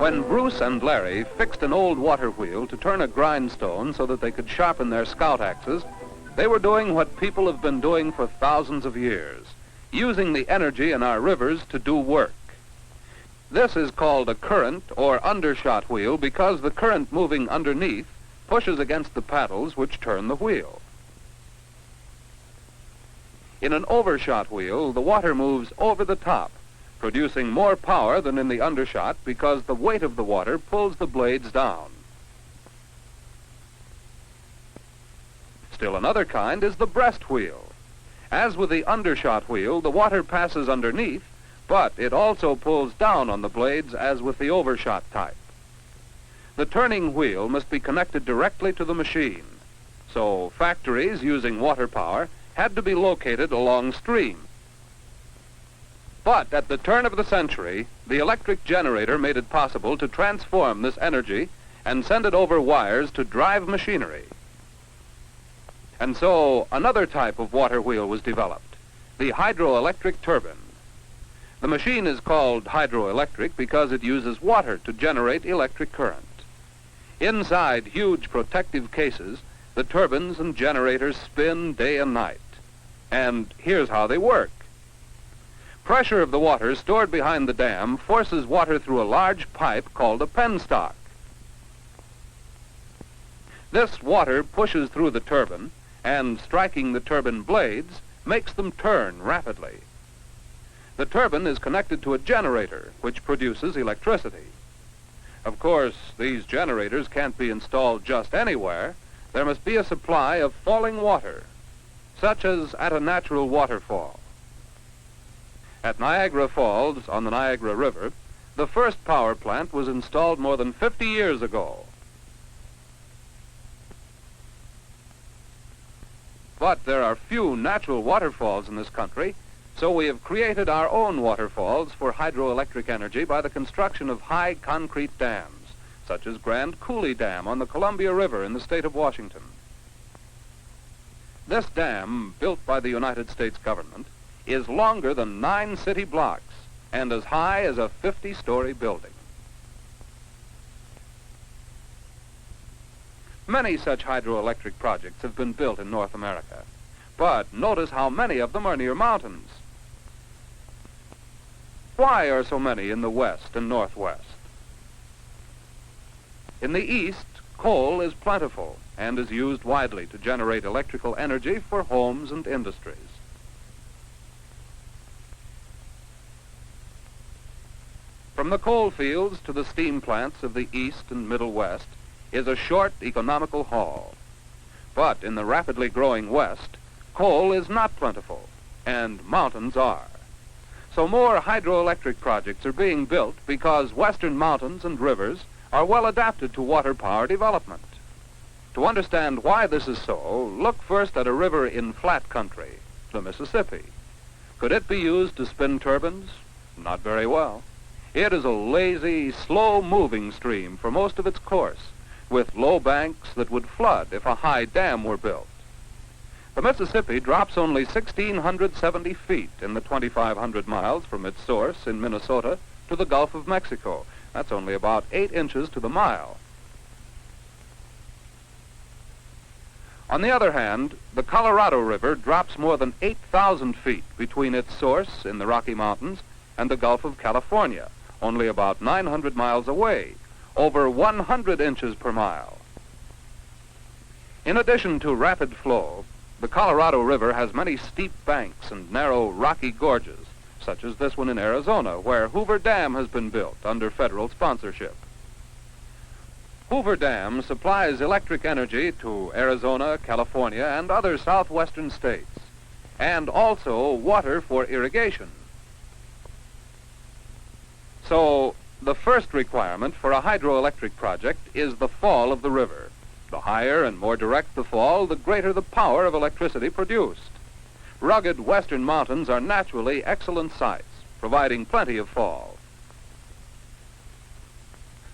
When Bruce and Larry fixed an old water wheel to turn a grindstone so that they could sharpen their scout axes, they were doing what people have been doing for thousands of years, using the energy in our rivers to do work. This is called a current or undershot wheel because the current moving underneath pushes against the paddles which turn the wheel. In an overshot wheel, the water moves over the top, producing more power than in the undershot because the weight of the water pulls the blades down. Still another kind is the breast wheel. As with the undershot wheel, the water passes underneath, but it also pulls down on the blades as with the overshot type. The turning wheel must be connected directly to the machine, so factories using water power had to be located along stream. But at the turn of the century, the electric generator made it possible to transform this energy and send it over wires to drive machinery. And so another type of water wheel was developed, the hydroelectric turbine. The machine is called hydroelectric because it uses water to generate electric current. Inside huge protective cases, the turbines and generators spin day and night. And here's how they work. Pressure of the water stored behind the dam forces water through a large pipe called a penstock. This water pushes through the turbine and, striking the turbine blades, makes them turn rapidly. The turbine is connected to a generator which produces electricity. Of course, these generators can't be installed just anywhere. There must be a supply of falling water, such as at a natural waterfall. At Niagara Falls on the Niagara River, the first power plant was installed more than 50 years ago. But there are few natural waterfalls in this country, so we have created our own waterfalls for hydroelectric energy by the construction of high concrete dams, such as Grand Coulee Dam on the Columbia River in the state of Washington. This dam, built by the United States government, is longer than 9 city blocks and as high as a 50-story building. Many such hydroelectric projects have been built in North America, but notice how many of them are near mountains. Why are so many in the west and northwest? In the east, coal is plentiful and is used widely to generate electrical energy for homes and industries. From the coal fields to the steam plants of the east and middle west is a short economical haul. But in the rapidly growing west, coal is not plentiful, and mountains are. So more hydroelectric projects are being built because western mountains and rivers are well adapted to water power development. To understand why this is so, look first at a river in flat country, the Mississippi. Could it be used to spin turbines? Not very well. It is a lazy, slow-moving stream for most of its course, with low banks that would flood if a high dam were built. The Mississippi drops only 1,670 feet in the 2,500 miles from its source in Minnesota to the Gulf of Mexico. That's only about 8 inches to the mile. On the other hand, the Colorado River drops more than 8,000 feet between its source in the Rocky Mountains and the Gulf of California, only about 900 miles away, over 100 inches per mile. In addition to rapid flow, the Colorado River has many steep banks and narrow rocky gorges, such as this one in Arizona, where Hoover Dam has been built under federal sponsorship. Hoover Dam supplies electric energy to Arizona, California, and other southwestern states, and also water for irrigation. So, the first requirement for a hydroelectric project is the fall of the river. The higher and more direct the fall, the greater the power of electricity produced. Rugged western mountains are naturally excellent sites, providing plenty of fall.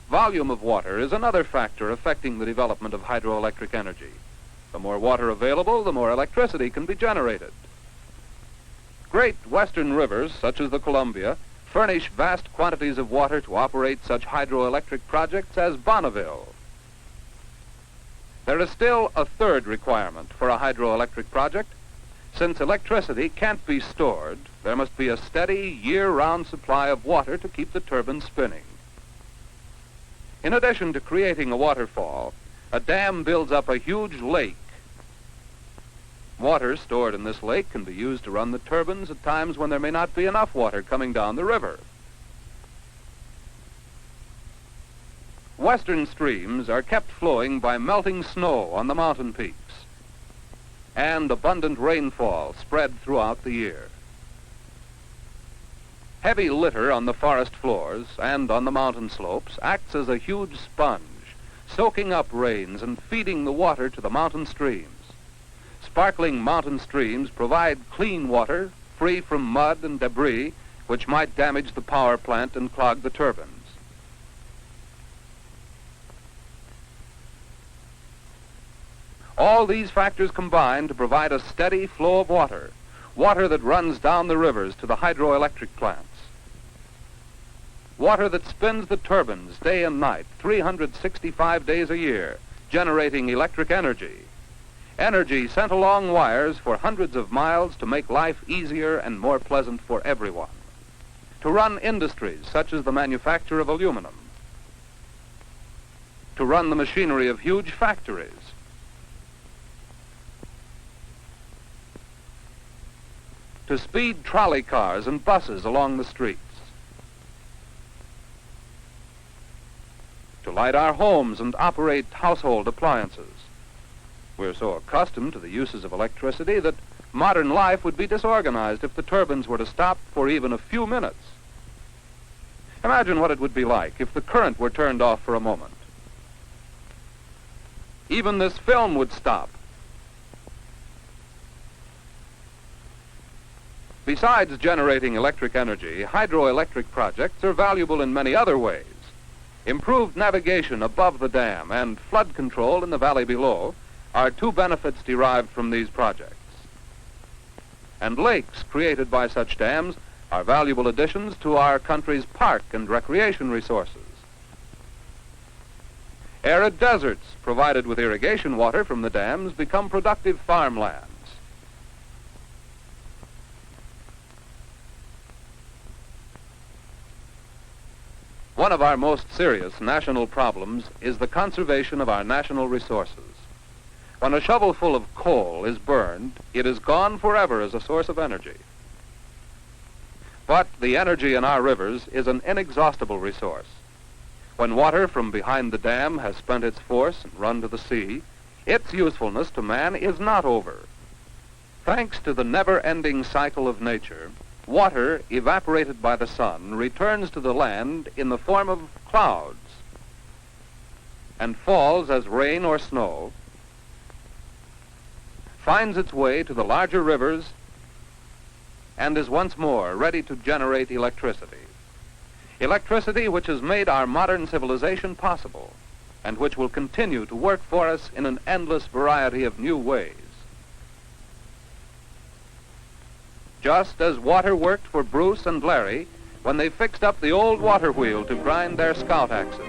Volume of water is another factor affecting the development of hydroelectric energy. The more water available, the more electricity can be generated. Great western rivers, such as the Columbia, furnish vast quantities of water to operate such hydroelectric projects as Bonneville. There is still a third requirement for a hydroelectric project. Since electricity can't be stored, there must be a steady, year-round supply of water to keep the turbine spinning. In addition to creating a waterfall, a dam builds up a huge lake. Water stored in this lake can be used to run the turbines at times when there may not be enough water coming down the river. Western streams are kept flowing by melting snow on the mountain peaks and abundant rainfall spread throughout the year. Heavy litter on the forest floors and on the mountain slopes acts as a huge sponge, soaking up rains and feeding the water to the mountain streams. Sparkling mountain streams provide clean water, free from mud and debris, which might damage the power plant and clog the turbines. All these factors combine to provide a steady flow of water, water that runs down the rivers to the hydroelectric plants. Water that spins the turbines day and night, 365 days a year, generating electric energy. Energy sent along wires for hundreds of miles to make life easier and more pleasant for everyone. To run industries such as the manufacture of aluminum. To run the machinery of huge factories. To speed trolley cars and buses along the streets. To light our homes and operate household appliances. We're so accustomed to the uses of electricity that modern life would be disorganized if the turbines were to stop for even a few minutes. Imagine what it would be like if the current were turned off for a moment. Even this film would stop. Besides generating electric energy, hydroelectric projects are valuable in many other ways. Improved navigation above the dam and flood control in the valley below are two benefits derived from these projects. And lakes created by such dams are valuable additions to our country's park and recreation resources. Arid deserts provided with irrigation water from the dams become productive farmlands. One of our most serious national problems is the conservation of our national resources. When a shovelful of coal is burned, it is gone forever as a source of energy. But the energy in our rivers is an inexhaustible resource. When water from behind the dam has spent its force and run to the sea, its usefulness to man is not over. Thanks to the never-ending cycle of nature, water evaporated by the sun returns to the land in the form of clouds and falls as rain or snow, finds its way to the larger rivers, and is once more ready to generate electricity. Electricity which has made our modern civilization possible and which will continue to work for us in an endless variety of new ways. Just as water worked for Bruce and Larry when they fixed up the old water wheel to grind their scout axes.